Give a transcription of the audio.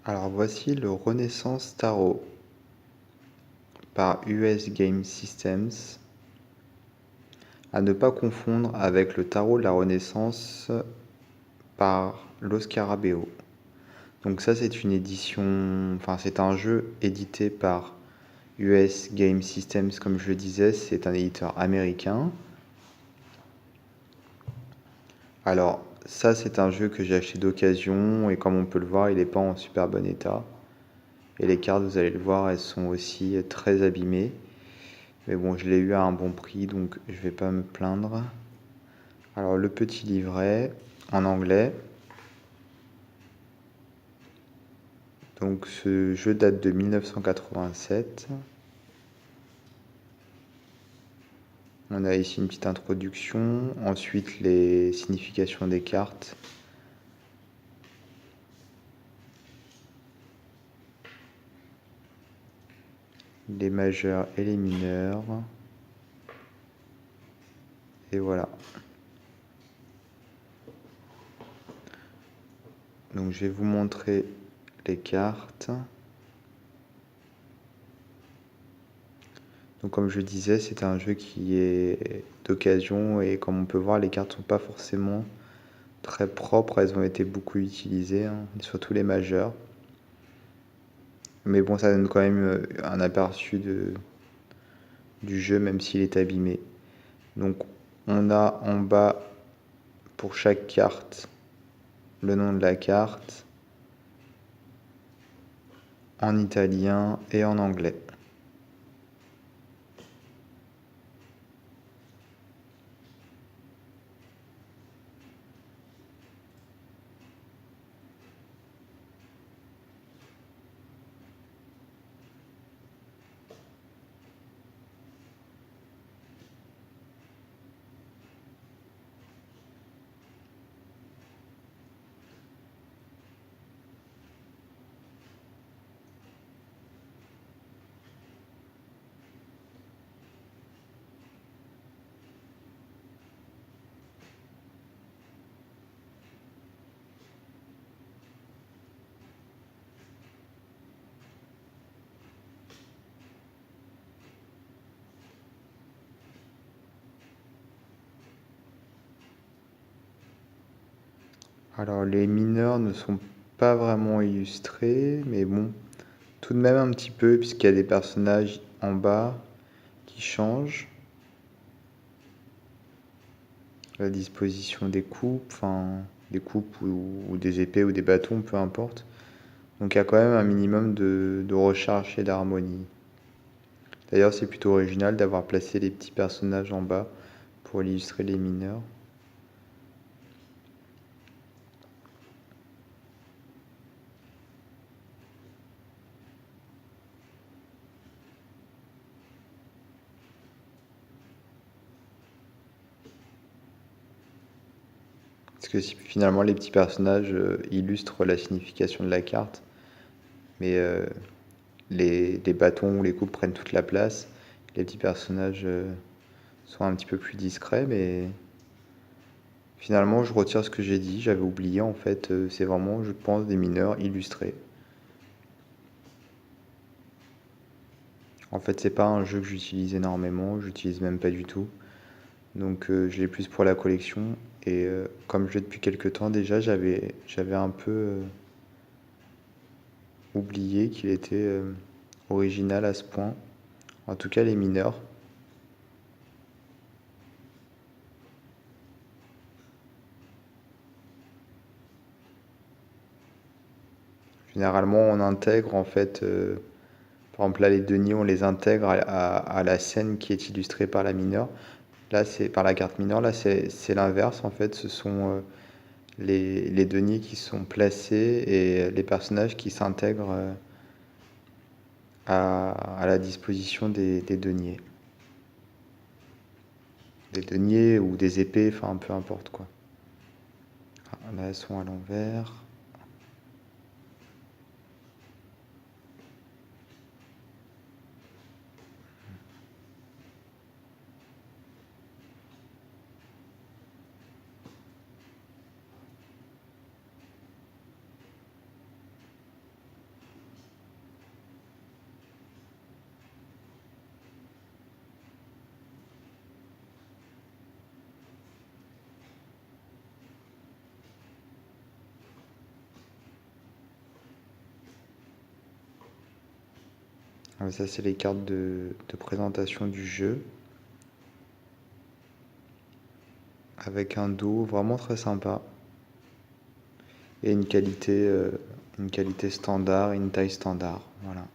Alors voici le Renaissance Tarot par US Game Systems, à ne pas confondre avec le tarot de la Renaissance par Los Scarabeo. Donc ça c'est une édition, enfin c'est un jeu édité par US Game Systems, comme je le disais, c'est un éditeur américain. Alors ça c'est un jeu que j'ai acheté d'occasion et comme on peut le voir il n'est pas en super bon état. Et les cartes, vous allez le voir, elles sont aussi très abîmées. Mais bon, je l'ai eu à un bon prix, donc je vais pas me plaindre. Alors, le petit livret en anglais. Donc, ce jeu date de 1987. On a ici une petite introduction. Ensuite, les significations des cartes. Les majeurs et les mineurs. Et voilà. Donc, je vais vous montrer les cartes. Donc comme je disais, c'est un jeu qui est d'occasion et comme on peut voir, les cartes sont pas forcément très propres, elles ont été beaucoup utilisées, hein, surtout les majeures. Mais bon, ça donne quand même un aperçu du jeu, même s'il est abîmé. Donc on a en bas pour chaque carte le nom de la carte en italien et en anglais. Alors les mineurs ne sont pas vraiment illustrés, mais bon, tout de même un petit peu, puisqu'il y a des personnages en bas qui changent. La disposition des coupes, enfin des coupes ou des épées ou des bâtons, peu importe. Donc il y a quand même un minimum de recharge et d'harmonie. D'ailleurs c'est plutôt original d'avoir placé les petits personnages en bas pour illustrer les mineurs. Parce que finalement les petits personnages illustrent la signification de la carte, mais les bâtons ou les coupes prennent toute la place. Les petits personnages sont un petit peu plus discrets, mais finalement je retire ce que j'ai dit, j'avais oublié en fait, c'est vraiment, je pense, des mineurs illustrés. En fait, c'est pas un jeu que j'utilise énormément, j'utilise même pas du tout. Donc je l'ai plus pour la collection. Et comme je l'ai depuis quelques temps déjà, j'avais un peu oublié qu'il était original à ce point. En tout cas, les mineurs. Généralement, on intègre en fait, par exemple là, les deniers, on les intègre à la scène qui est illustrée par la mineure. Là, c'est par la carte mineure. Là, c'est l'inverse en fait. Ce sont les deniers qui sont placés et les personnages qui s'intègrent à la disposition des deniers. Des deniers ou des épées, enfin peu importe quoi. Ah, là, elles sont à l'envers. Ça, c'est les cartes de présentation du jeu. Avec un dos vraiment très sympa. Et une qualité standard, une taille standard. Voilà.